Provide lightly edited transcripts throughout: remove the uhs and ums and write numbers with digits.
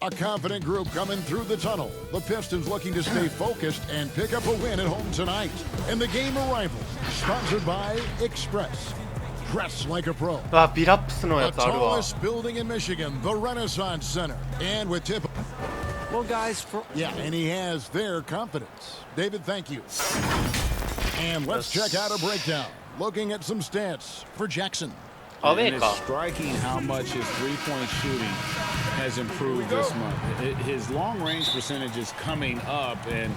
A confident group coming through the tunnel. The Pistons looking to stay focused and pick up a win at home tonight. And the game arrival, sponsored by Express. Dress like a pro. ビラップスのや The つあるわ。 tallest building in Michigan, the Renaissance Center. And with tip. Well, guys, Yeah, and he has their confidence. David, thank you. And let's check out a breakdown. Looking at some stats for Jackson. アウェ and ー it's か。 striking how much his three-point shooting has improved this month. His long-range percentage is coming up, and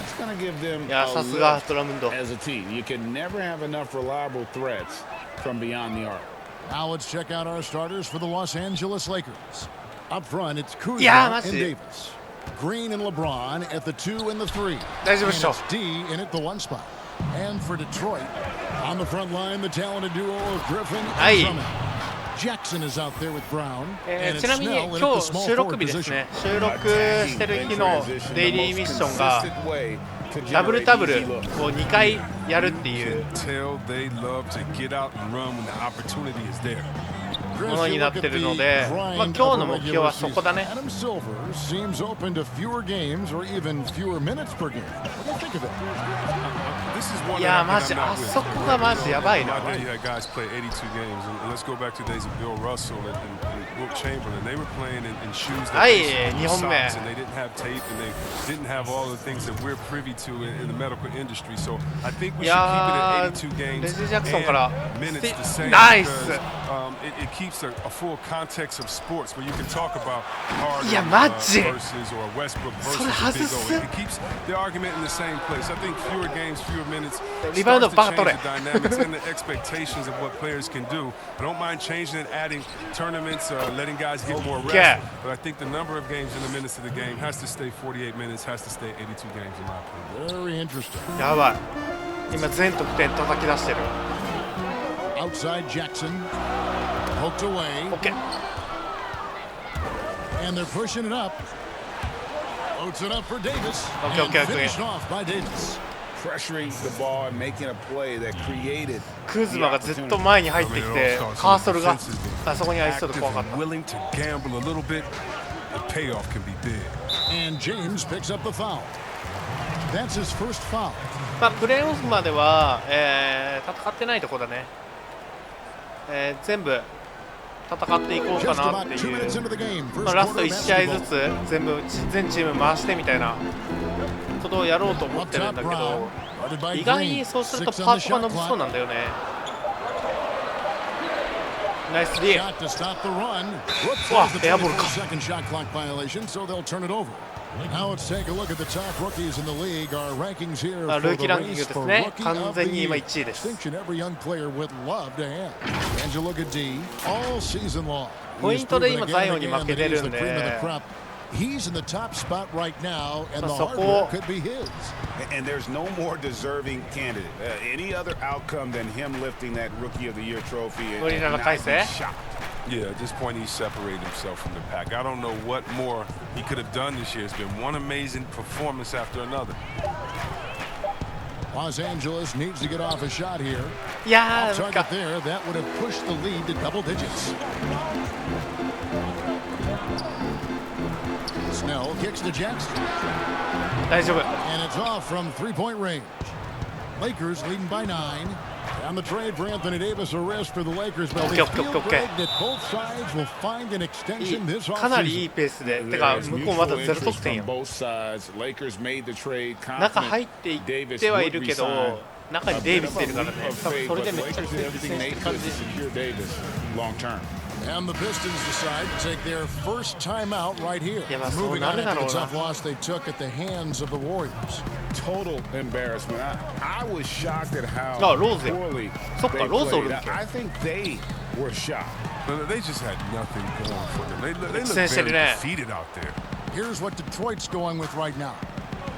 it's going to give them いや、 a さすが lift ドラムンド。 as a team. You can never have enough reliable threats from beyond the arc. Now let's check out our starters for the Los Angeles Lakers. Up front, it's Kuzma Yeah, and that's it. Davis. Green and LeBron at the 2 and the 3. 大丈夫 And でしょ。 it's D in at the 1 spot. And for Detroit, on the front line, the talented duo of Griffin and Aye. Drummond. Jackson is out there with Brown. And ち it's なみに Snell in 今 at 日 the small 収録 forward 日です position. ね。収録してる日のデイリーミッションがダブルダブルを2回やるっていうものになってるので、まあ今日の目標はそこだね。 Adam Silver seems open to fewer games or even fewer minutes per game. What do you think of it? いやマジあそこがマジやばいな。はい2本目。いやーレジ・ジャクソンからナイス。いやマジそれ外す。リバウンドバカ取れ。But I think the number of games in the minutes of the game has to stay 48 minutes, has to stay 82 games in my opinion. Very interesting. やばい。今全得点叩き出してる。 Outside Jackson, poked away. OK。 And they're pushing it up. Loads it up for Davis. OK OK And OK。 finished off by Davis. Pressuring the ball and making a play that created クズマがずっと前に入ってきて、カーソルがあそこにありそうで怖かった。 And James picks up the foul. That's his first foul. まあプレーオフまでは、戦ってないとこだね。全部戦っていこうかなっていう、まあ、ラスト1試合ずつ全チーム回してみたいなことをやろうと思ってるんだけど、意外にそうするとパートが伸びそうなんだよね。ナイス D。 わ、エアボールか。 Now let's take a look at the top rookies in the league. Our rankings here for the race for rookie of the year. Distinction every young player would love to have. And you look at D all season long. ポイントで今ザイオンに負けてるんで、 He's in the top spot right now, and the hard work could be his. And there's no more deserving candidate. Any other outcome than him lifting that Rookie of the Year trophy and not be shocked. Yeah, at this point, he's separated himself from the pack. I don't know what more he could have done this year. It's been one amazing performance after another. Los Angeles needs to get off a shot here. いやー、 Target there, that would have pushed the lead to double digits. Snell kicks to Jackson. 大丈夫。 And it's off from three-point range. Lakers leading by 9. And the trade for Anthony Davis, a risk for the Lakers, but they feel Greg that both sides will find an extension this かなりいい offseason. ペースで、てか向こうまだゼロ得点よ。 Both sides. Lakers made the trade. 中入っていってはいるけど、中にデイビスいるからね。多分それでめっちゃ苦戦してる感じ。 Long term. And the Pistons decide to take their first timeout right here. Moving on after the tough loss they took at the hands of the Warriors. Total embarrassment. I was shocked at how poorly they played. I think they were shocked. They just had nothing going for them. They look very defeated out there. Here's what Detroit's going with right now.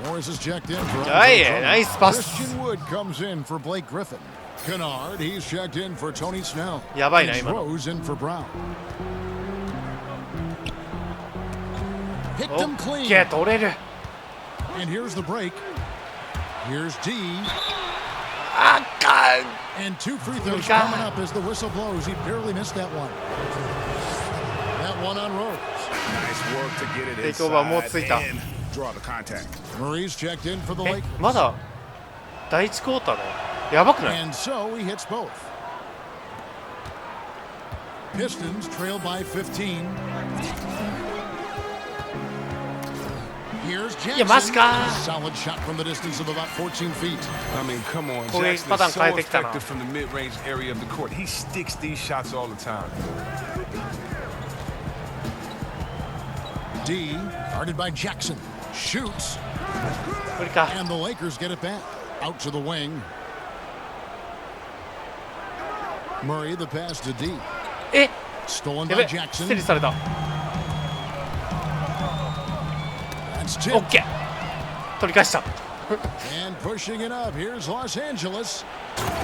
Morris is checked in for nice pass. Christian Wood comes in for Blake Griffin. Kennard, he's checked in for Tony Snell. やばいな And 今の。 Rose in for Brown. Picked him clean. オッケー取れる。 And here's the break. Here's D. あかん。 And two free throws coming up as the whistle blows. He barely missed that one. That one on Rose. Nice work to get it テイクオーバーもうついた。 inside and draw the contact. Murray's checked in for the え Lakers. まだ第1クォーターだよ。やばくない？ And so he hits both. Pistons trail by 15. Here's Yeah, Jackson. Masca. Solid shot from the distance of about 14 feet. I mean, come on. 攻撃 Jackson パターン is 変え so てきたな。 effective from the mid-range area of the court. He sticks these shots all the time. D, guarded by Jackson. Shoots. 無理か。 And the Lakers get it back. Out to the wing. Murray, the pass to D. え Stolen や by べ、ス Jackson. テリされた。 That's オ tip. ッケー。取り返した。 And pushing it up. Here's Los Angeles.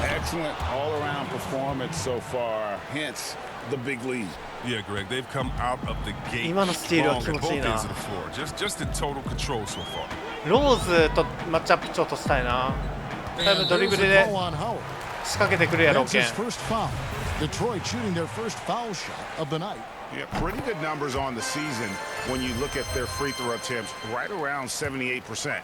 Excellent all-around performance so far. Hence the big lead. Yeah, Greg, they've come out of the gate 今のスティールは strong 気 at 持 both ちいい ends な。 of the floor. Just in total control so far. ローズとマッチアップちょっとしたいな。多分 And ドリブ there's ル a で call on Howard. 仕掛けてくるやろう That's けん。 his first foul. Detroit shooting their first foul shot of the night. Yeah, pretty good numbers on the season when you look at their free throw attempts, right around 78%.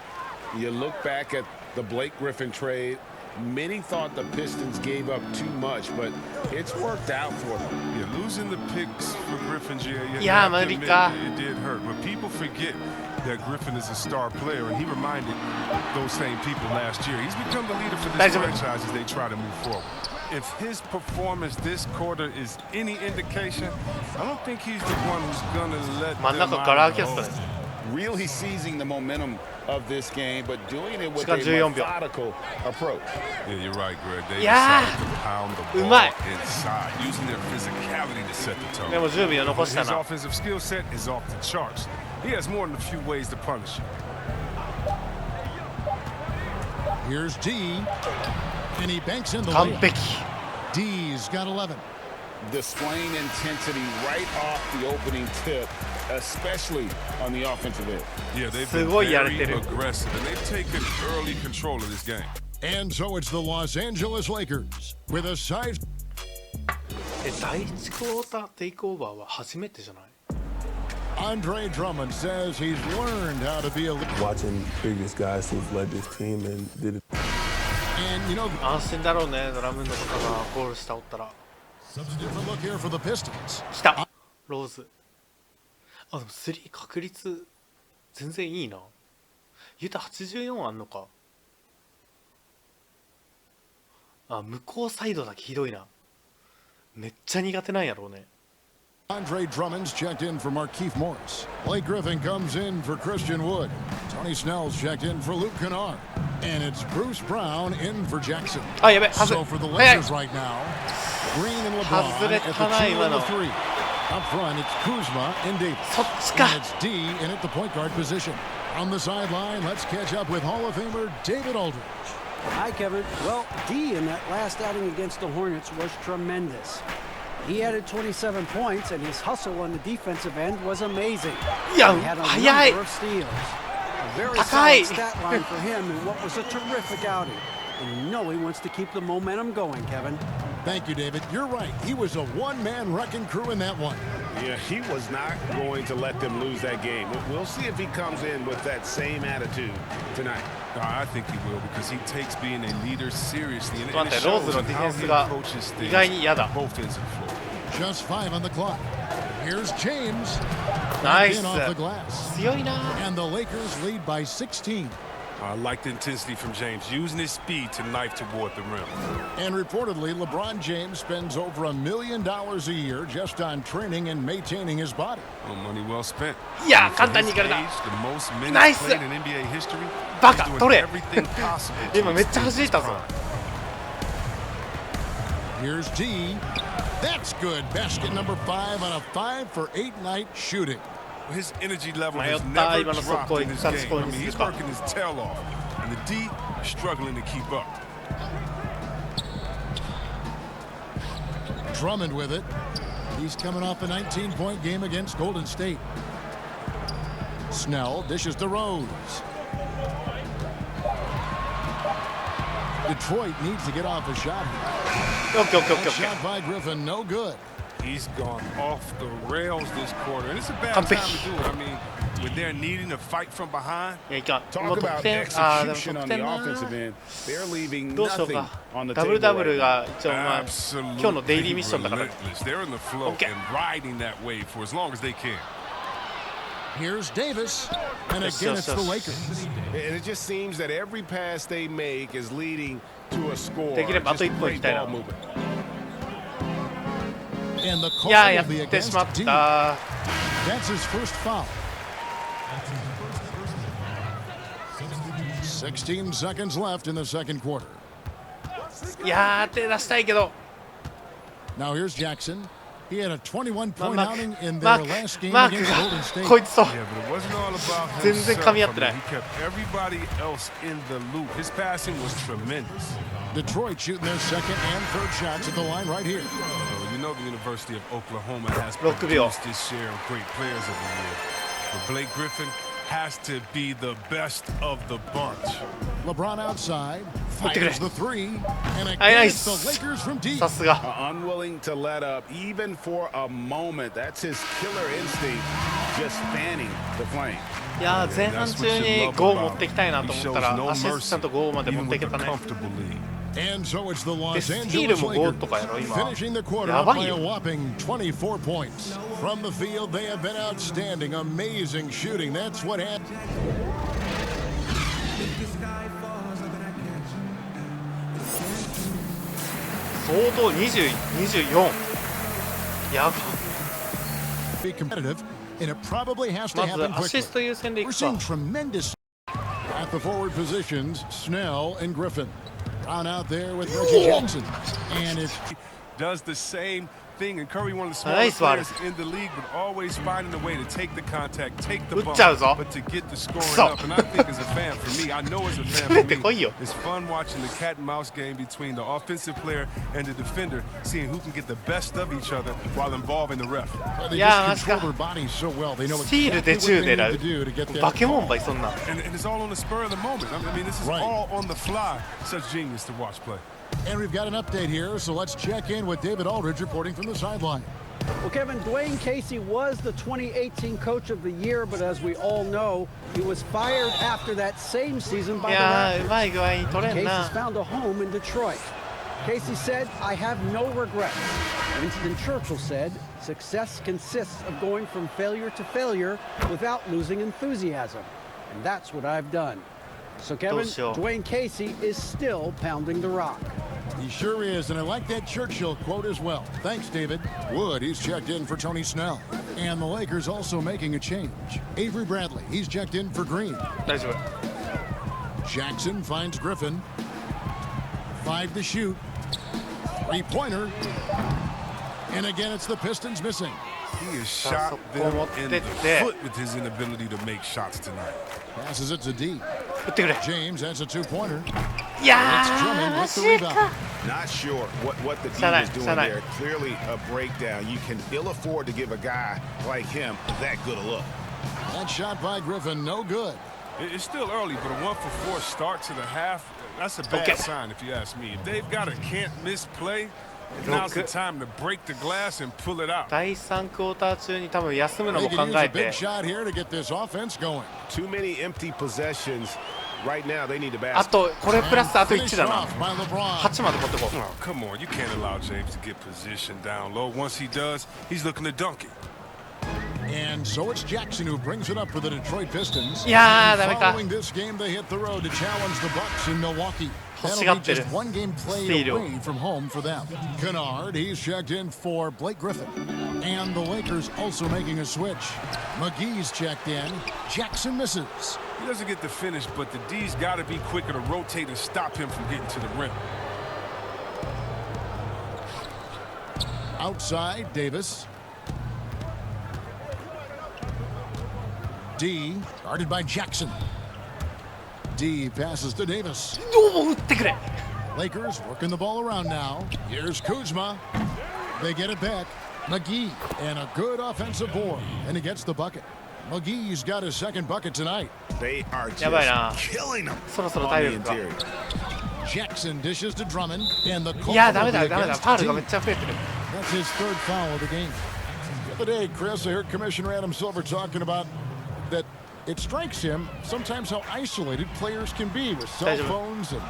You look back at the Blake Griffin trade. Many thought the Pistons gave up too much, but it's worked out for them. Yeah, losing the picks for Griffin, Yeah, you have to man, admit Rika. it did hurt. But people forget that Griffin is a star player, and he reminded those same people last year. He's become the leader for this franchise as they try to move forward. If his performance this quarter is any indication, I don't think he's the one who's gonna let 真ん them 中ガラ out 空きや of った the ね。 Really seizing the momentum of this game, but doing it with 時間 a 14秒。 methodical approach. Yeah, you're right, Greg. They Yeah. decided to pound the う ball まい。 inside, using their physicality to set the tone. でも10秒残した His な。 offensive skill set is off the charts. He has more than a few ways to punish you. Here's D. And he banks in the 完 lead. 璧。 D's got 11. Displaying intensity right off the opening tip, especially on the offensive end. Yeah, they've す been ごいやれ very てる。 aggressive, and they've taken early control of this game. And so it's the Los Angeles Lakers with a size. え、第1クォーターテイクオーバーは初めてじゃない？ Andre Drummond says he's learned how to be a leader. Watching previous guys who've led this team and did it. And, you know, 安心だろうね、ドラムンドとかがゴールしたおったら。 substitute for look here for the Pistons. 来たローズ。あ、でも3確率全然いいな。ユタ84あんのか。あ、向こうサイドだけひどいな。めっちゃ苦手なんやろうね。 Andre Drummond's checked in for Markieff Morris. Blake Griffin comes in for Christian Wood. Tony Snell's checked in for Luke Kennard. And it's Bruce Brown in for Jackson. あ、やべ、外 So れ。 for the 早い。 Lakers right now, Green and LeBron at the 外れ 2 たな、今 and の。 the 3. Up front, it's Kuzma and Davis. そっちか。 And it's D in at the point guard position. On the sideline, let's catch up with Hall of Famer David Aldridge. Hi, Kevin. Well, D in that last outing against the Hornets was tremendous. He added 27 points, and his hustle on the defensive end was amazing. いや、 He had a 早い。 number of steals. A very 高い。 solid stat line for him in what was a terrific outing. And you know he wants to keep the momentum going, Kevin. Thank you, David. You're right. He was a one-man wrecking crew in that one. Yeah, he was not going to let them lose that game. We'll see if he comes in with that same attitude tonight. I think he will because he takes being a leader seriously, and ちょっと待 it って、ロー shows ズの in ディフェ how ンス he が approaches 意外 things に嫌だ。 both ends of the floor. Just 5 on the clock. Here's James. ナイス In。off the glass. 強いな。 And the Lakers lead by 16. I like the intensity from James, using his speed to knife toward the rim. And reportedly, LeBron James spends over $1 million a year just on training and maintaining his body. Well, money well spent. いや、 For 簡単に his いかれた。 age, the most minutes ナイス。 played in NBA history, バ he's カ、 doing 取れ。 everything possible to 今めっちゃ extend 弾 his いたぞ。 prime. Here's D. That's good. Basket number 5 on a 5 for 8 night shooting. His energy level 迷っ has た、 never 今の速 dropped 攻 in this 一発 game. 攻 I に mean, する he's か。 working his tail off, and the D is struggling to keep up. Drummond with it. He's coming off a 19-point game against Golden State. Snell dishes to Rose. Detroit needs to get off a shot here. オッケーオッケーオッケー That オッケー。 shot by Griffin, no good. He's gone off the rails this quarter, and it's a bad time to do it. I mean, when they're needing to fight from behind. いやいかん。 Talk もう得 about 点、ああ、でも execution 得 on the 点な。 offensive end. They're leaving どうしよう nothing か。 on the ダブル table ダブ right ル now. が一応まあ今 Absolutely 日のデイリーミッションだから。 relentless. They're in the flow Okay. and riding that wave for as long as they can. Here's Davis, and again it's the Lakers. And it just seems that every pass they make is leading to a score. できればあ Just と一本い great きたい ball な。 movement. And the い call やー、や will be ってしま against っ D. た。 That's his first foul. 16 seconds left in the second quarter. いやー、手出したいけど。 Now here's Jackson. He had a 21-point マー outing in ク、マ their ー last ク、 game マー against ク Golden が State. こいつと。 Yeah, but it wasn't all about 全然 himself. 噛み合ってない。 He kept everybody else in the loop. His passing was tremendous. Detroit shooting their second and third shots at the line right here. You know the University of Oklahoma has 6秒。 produced this share of great players of the year. But Blake Griffin has to be the best of the bunch. LeBron outside, 打ってくれ。 fires the three, and はい、ナ again イ it's ス。 the Lakers from deep. さすが。 Unwilling to let up even for a moment. That's his killer instinct, just fanning the flame. いやー、前半中に5持ってきたいなと思ったら、アシスタント5まで持っていけたね。 And so it's the Los で、スティー Angeles ルも5 Lakers とかやろ、今。 finishing the quarter や up ば by い a よ。 whopping 24 points. From the field, they have been outstanding, amazing shooting. That's what happened. 相当20、24。やば。 Be competitive, and it probably has to まず happen アシ quickly. スト優先でい We're く seeing か。 tremendous at the forward positions. Snell and Griffin. Brown out there with Reggie Jackson, and it's Does the same thing, and Curry, one of the Nice smartest one. players in the league, but always finding a way to take the contact, take the 打っ bump, ちゃうぞ。 but to get the scoring So. up. And I think as a fan, for me, I know as a fan 出 for てこい me, よ。 it's fun watching the cat and mouse game between the offensive player and the defender, seeing who can get the best of each other while involving the ref. they いやー、 just マジか。 control their bodies so well. They know スティール exactly で what 10 they 狙 need to do to get う。 there. 化け物ばい、そんなん。 And it's all on the spur of the moment. I mean, this is Right. all on the fly. Such genius to watch play. And we've got an update here, so let's check in with David Aldridge reporting from the sideline. Well, Kevin, Dwayne Casey was the 2018 Coach of the Year, but as we all know, he was fired after that same season い by the やー、 Raptors. うまい具合に取れん Casey's な。 found a home in Detroit. Casey said, I have no regrets. Winston Churchill said, success consists of going from failure to failure without losing enthusiasm. And that's what I've done. So, Kevin, どうしよう。 Dwayne Casey is still pounding the rock. He sure is, and I like that Churchill quote as well. Thanks, David. Wood, he's checked in for Tony Snell. And the Lakers also making a change. Avery Bradley, he's checked in for Green. 大丈夫。 Jackson finds Griffin. 5 to shoot. Three-pointer. And again, it's the Pistons missing. He has shot them in the そこ持ってって。 foot with his inability to make shots tonight. Passes it to D. 打ってくれ。 James, that's a two-pointer. いや It's ー、 Drummond マ with ジ the rebound. か。 Not sure what the D Shut is up, doing shut up. there. Clearly a breakdown. You can ill afford to give a guy like him that good a look. That shot by Griffin, no good. It's still early, but a 1-for-4 start to the half, that's a bad Okay. sign if you ask me. If they've got a can't-miss play, now's the time to break the glass and pull it out. 第3クォーター中に多分休むの They も can 考 use え a て big。shot here to get this offense going. Too many empty possessions. Right now, they need to あ basket. と、これプラスあと Finished 1だな。 off by LeBron. 8まで持ってこう。 Oh, come on. You can't allow James to get positioned down low. Once he does, he's looking to dunk it. And so it's Jackson who brings it up for the Detroit Pistons. いやー、 And ダメか。 following this game, they hit the road to challenge the Bucks in Milwaukee. 欲し That'll が be ってる。 just one game ス played ティールを。 away from home for them. Kennard, he's checked in for Blake Griffin. And the Lakers also making a switch. McGee's checked in. Jackson misses. He doesn't get the finish, but the D's got to be quicker to rotate and stop him from getting to the rim. Outside, Davis. D, guarded by Jackson. D passes to Davis. どうも打ってくれ。 Lakers working the ball around now. Here's Kuzma. They get it back. McGee, and a good offensive board, and he gets the bucket. McGee's got his second bucket tonight. They are just やばいな。 killing them そろそろ on 体 the 力が。 interior. Jackson dishes to Drummond, and the い call や、ダ will メ be だ、ダメだ。 against ファウルがめっ D. ちゃ増えてる。That's his third foul of the game. The other day, Chris, I heard Commissioner Adam Silver talking about that it strikes him sometimes how isolated players can be with cell phones and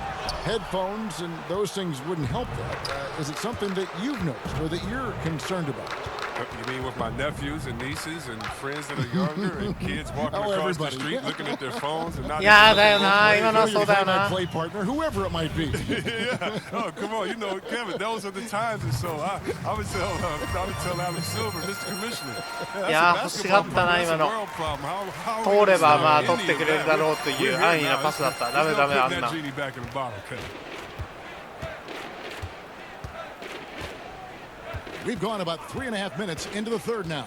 headphones, and those things wouldn't help that. Is it something that you've noticed or that you're concerned about? You mean with my nephews and nieces and friends that are younger and kids walking across the street looking at their phones and not even my play partner, whoever it might be. Yeah. Oh, come on. You know, Kevin, those are the times. And so I would tell Adam Silver, Mr. Commissioner. いやー、欲しかったな、今の。通ればまあ取ってくれるだろうという安易なパスだった。ダメダメ、あんな。We've gone about 3.5 minutes into the third now.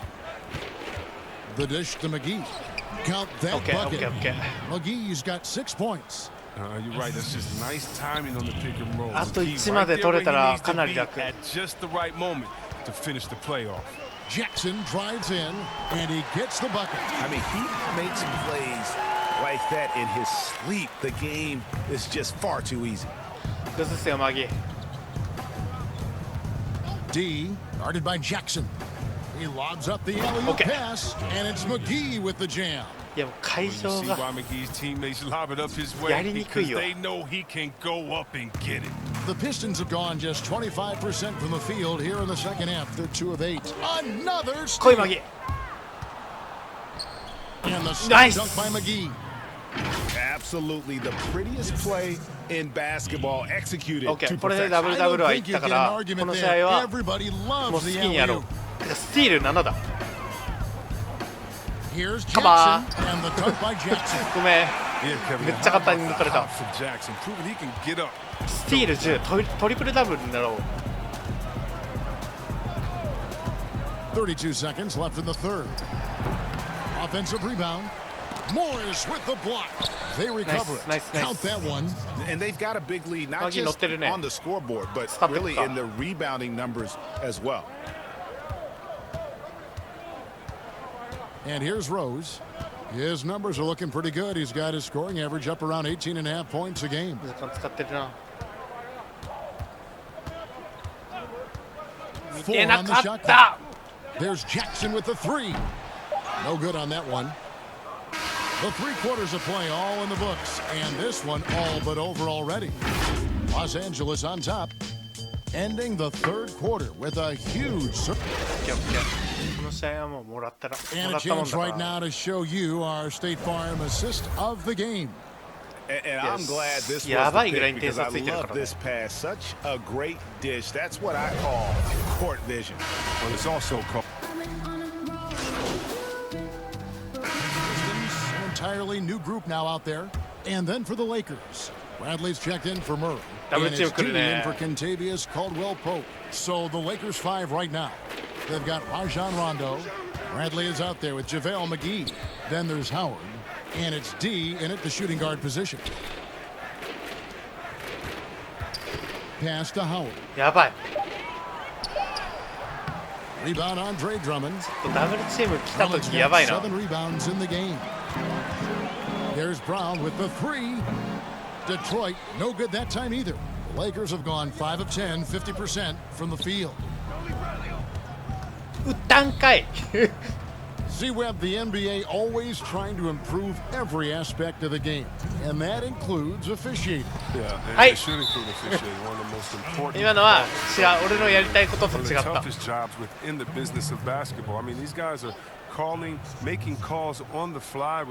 The dish to McGee. Count that bucket. McGee's got 6 points. You're right. That's just nice timing on the pick and roll. あと1まで取れたらかなり楽。At just the right moment to finish the playoff. Jackson drives in and he gets the bucket. I mean, he makes plays like that in his sleep. The game is just far too easy. 崩すよ、マギー。D guarded by Jackson. He lobs up the alley-oop pass, and it's McGee with the jam. いや、もう会場が McGee's teammates lob it up his way because they know he can go up and get it. The Pistons have gone just 25% from the field here in the second half. They're 2 of 8. Another steal. 来い、マギー。 And the dunk by McGee. Absolutely the prettiest play in basketball executed. OK、これでダブルダブルは言ったから、この試合はもう好きにやろう。スティール7だ。Here's Jackson and the dunk by Jackson. ごめん。めっちゃ簡単に抜かれた。スティール10、トリプルダブルになろう。32 seconds left in the third. Offensive rebound. Morris with the block. They recover it. Count that one. And they've got a big lead, not just on the scoreboard, but really in the rebounding numbers as well. And here's Rose. His numbers are looking pretty good. He's got his scoring average up around 18.5 points a game. Four on the shot clock. There's Jackson with the 3. No good on that one. The 3 quarters of play all in the books, and this one all but over already. Los Angeles on top, ending the third quarter with a huge and a chance right now to show you our State Farm assist of the game. And I'm glad this was the pick because I love this pass. Such a great dish. That's what I call court vision. Well, it's also called entirely new group now out there. And then for the Lakers, Bradley's checked in for Murray. And it's D in for Kentavious Caldwell-Pope. So the Lakers 5 right now. They've got Rajon Rondo. Bradley is out there with JaVale McGee. Then there's Howard. And it's D in at the shooting guard position. Pass to Howard. Rebound Andre Drummond. 7 rebounds in the game. There's Brown with the 3. Detroit, no good that time either. The Lakers have gone 5 of 10, 50% from the field. See, Webb, the NBA always trying to improve every aspect of the game, and that includes officiating. Yeah, and it should include officiating, one of the most important. 今のは違う。俺のやりたいことと違った。 One of the toughest jobs within the business of basketball. I mean, these guys are making calls on the fly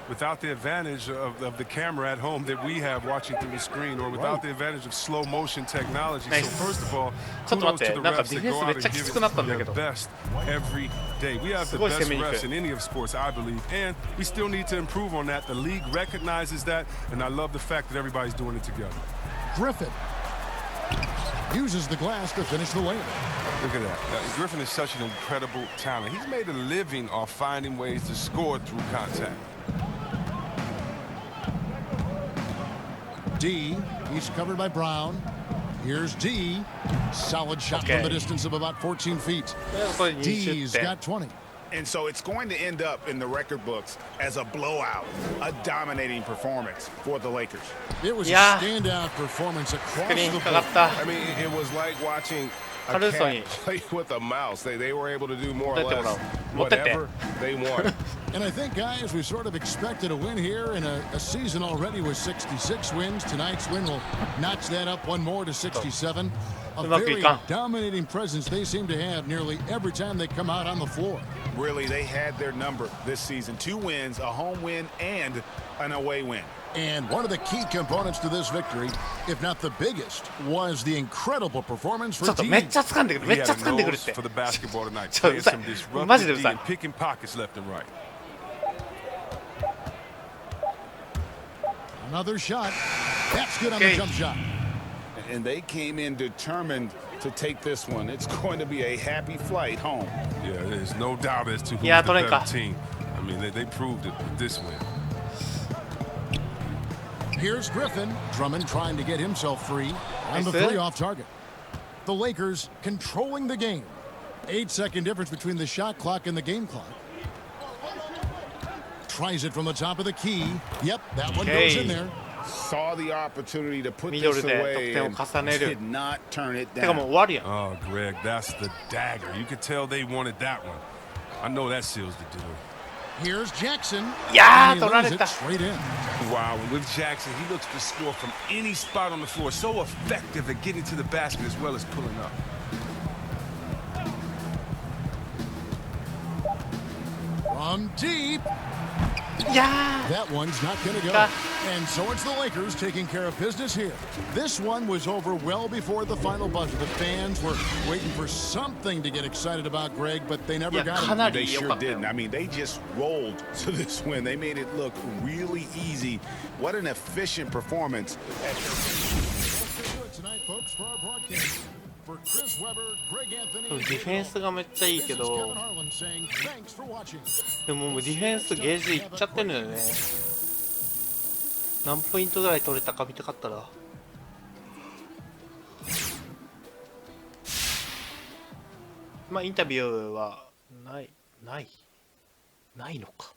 without the advantage of the camera at home that we have watching through the screen, or without the advantage of slow motion technology. So first of all, kudos to the refs that go out and give it their best every day. We have the best refs in any of sports, I believe, and we still need to improve on that. The league recognizes that, and I love the fact that everybody's doing it together. Griffin uses the glass to finish the layup. Look at that. Griffin is such an incredible talent. He's made a living off finding ways to score through contact. D, he's covered by Brown. Here's D. Solid shot from the distance of about 14 feet. D's got 20. And so it's going to end up in the record books as a blowout, a dominating performance for the Lakers. It was a standout performance across the board. I mean, it was like watching 軽そうに Play with a mouse. They were able to do more or 持ってってもらお less う。持ってって whatever they wanted. And I think, guys, we sort of expected a win here in a season already with 66 wins. Tonight's win will notch that up one more to 67. A very dominating presence they seem to have nearly every time they come out on the floor. Really, they had their number this season. 2 wins, a home win, and an away win. And one of the key components to this victory, if not the biggest, was the incredible performance ちょ for っと team. めっちゃ掴んでくるめ He っちゃ had a 掴んでくるっ nose て for the basketball tonight. ちょう Playing るさ some いマジでう disruptive ざ D い and picking pockets left and right. Another shot. That's good on the jump shot. And they came in determined to take this one. It's going to be a happy flight home. Yeah, there's no doubt as to who's Yeah, the better 取れんか team. I mean, they proved it with this win. Here's Griffin. Drummond trying to get himself free on the Nice. 3 off target. The Lakers controlling the game. 8-second difference between the shot clock and the game clock. Tries it from the top of the key. Yep, that one goes in there. Saw the opportunity to put ミドル this で away 得点を and 重ねる did not turn it てか down. もう終わるやん Oh, Greg, that's the dagger. You could tell they wanted that one. I know that seals the deal. Here's Jackson. Yeah, And he取られ lays た it straight in. Wow, and with Jackson, he looks to score from any spot on the floor. So effective at getting to the basket as well as pulling up. From deep. いや That one's not going to go. Ah. And so it's the Lakers taking care of business here. This one was over well before the final buzzer. The fans were waiting for something to get excited about, Greg, but they never いや got か it. な They り良 sure かったよ didn't. I mean, they just rolled to this win. They made it look really easy. What an efficient performance. Tonight, folks, for our broadcast. For Chris Webber, Greg Anthony, ディフェンスがめっちゃいい This け is ど Kevin Harlan saying thanks for watching. でももうディフェンスゲージいっちゃってるのよね何ポイントぐらい取れたか見たかったらまあインタビューはないのか